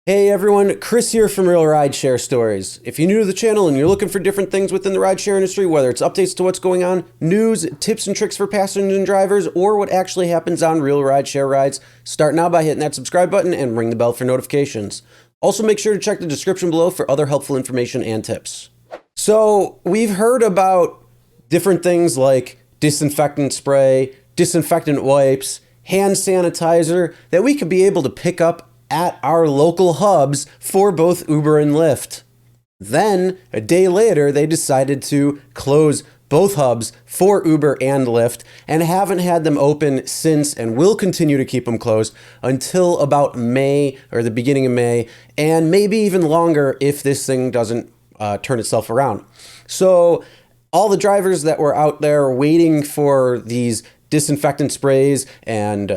Hey everyone, Chris here from Real Rideshare Stories. If you're new to the channel and you're looking for different things within the rideshare industry, whether it's updates to what's going on, news, tips and tricks for passengers and drivers, or what actually happens on real rideshare rides, start now by hitting that subscribe button and ring the bell for notifications. Also make sure to check the description below for other helpful information and tips. So we've heard about different things like disinfectant spray, disinfectant wipes, hand sanitizer that we could be able to pick up at our local hubs for both Uber and Lyft. Then, a day later, they decided to close both hubs for Uber and Lyft and haven't had them open since and will continue to keep them closed until about May or the beginning of May, and maybe even longer if this thing doesn't turn itself around. So all the drivers that were out there waiting for these disinfectant sprays and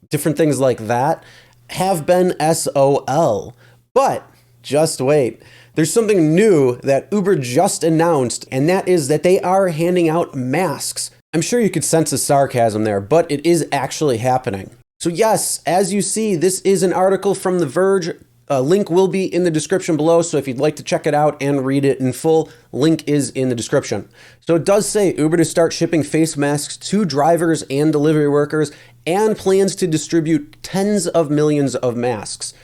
different things like that have been SOL. But just wait. There's something new that Uber just announced, and that is that they are handing out masks. I'm sure you could sense the sarcasm there, but it is actually happening. So yes, as you see, this is an article from The Verge. A link will be in the description below, so if you'd like to check it out and read it in full, link is in the description. So it does say Uber to start shipping face masks to drivers and delivery workers and plans to distribute tens of millions of masks.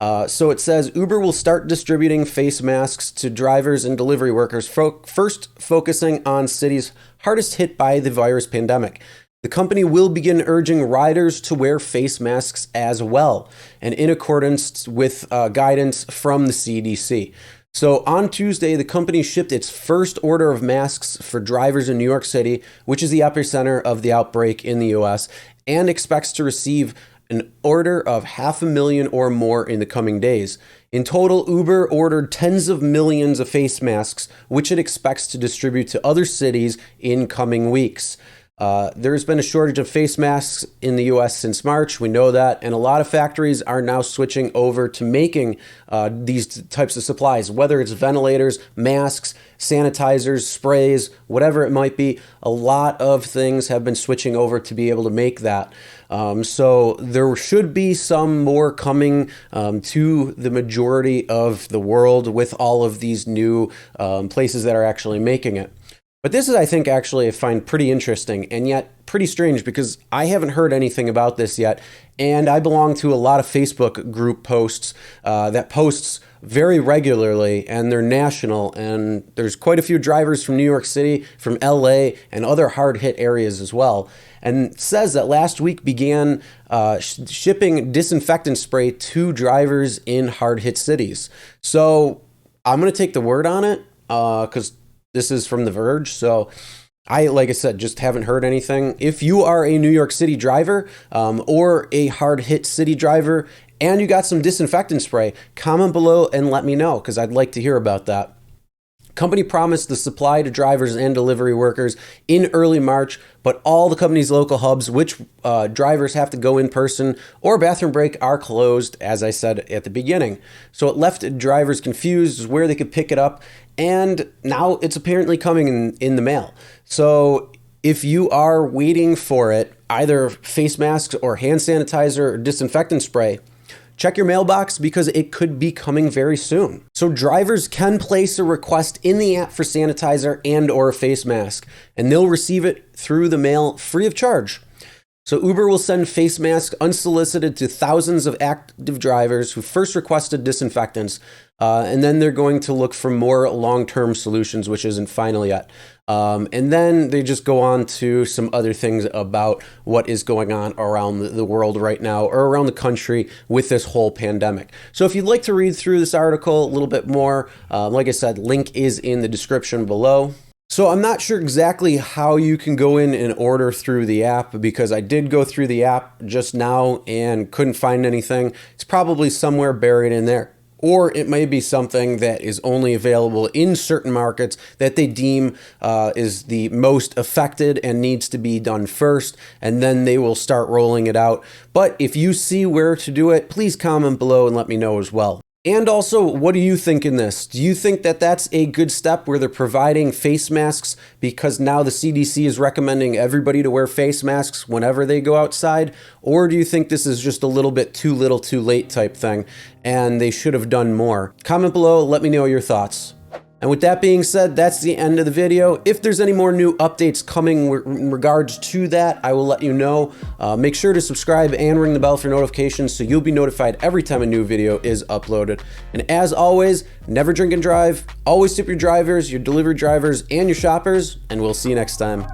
So it says Uber will start distributing face masks to drivers and delivery workers, first focusing on cities hardest hit by the virus pandemic. The company will begin urging riders to wear face masks as well, and in accordance with guidance from the CDC. So on Tuesday, the company shipped its first order of masks for drivers in New York City, which is the epicenter of the outbreak in the US, and expects to receive an order of 500,000 or more in the coming days. In total, Uber ordered tens of millions of face masks, which it expects to distribute to other cities in coming weeks. There's been a shortage of face masks in the US since March. We know that. And a lot of factories are now switching over to making these types of supplies, whether it's ventilators, masks, sanitizers, sprays, whatever it might be. A lot of things have been switching over to be able to make that. So there should be some more coming to the majority of the world with all of these new places that are actually making it. But this is, I think, actually I find pretty interesting and yet pretty strange because I haven't heard anything about this yet. And I belong to a lot of Facebook group posts that posts very regularly, and they're national. And there's quite a few drivers from New York City, from LA, and other hard-hit areas as well. And it says that last week began shipping disinfectant spray to drivers in hard-hit cities. So I'm going to take the word on it because this is from The Verge, so like I said, just haven't heard anything. If you are a New York City driver or a hard-hit city driver and you got some disinfectant spray, comment below and let me know because I'd like to hear about that. Company promised the supply to drivers and delivery workers in early March, but all the company's local hubs, which drivers have to go in person or bathroom break, are closed, as I said at the beginning. So it left drivers confused as where they could pick it up, and now it's apparently coming in the mail. So if you are waiting for it, either face masks or hand sanitizer or disinfectant spray, check your mailbox because it could be coming very soon. So drivers can place a request in the app for sanitizer and or a face mask, and they'll receive it through the mail free of charge. So Uber will send face masks unsolicited to thousands of active drivers who first requested disinfectants, and then they're going to look for more long-term solutions, which isn't final yet. And then they just go on to some other things about what is going on around the world right now or around the country with this whole pandemic. So if you'd like to read through this article a little bit more, like I said, link is in the description below. So I'm not sure exactly how you can go in and order through the app because I did go through the app just now and couldn't find anything. It's probably somewhere buried in there. Or it may be something that is only available in certain markets that they deem is the most affected and needs to be done first, and then they will start rolling it out. But if you see where to do it, please comment below and let me know as well. And also, what do you think in this? Do you think that that's a good step where they're providing face masks because now the CDC is recommending everybody to wear face masks whenever they go outside? Or do you think this is just a little bit too little too late type thing and they should have done more? Comment below, let me know your thoughts. And with that being said, that's the end of the video. If there's any more new updates coming in regards to that, I will let you know. Make sure to subscribe and ring the bell for notifications so you'll be notified every time a new video is uploaded. And as always, never drink and drive. Always tip your drivers, your delivery drivers, and your shoppers. And we'll see you next time.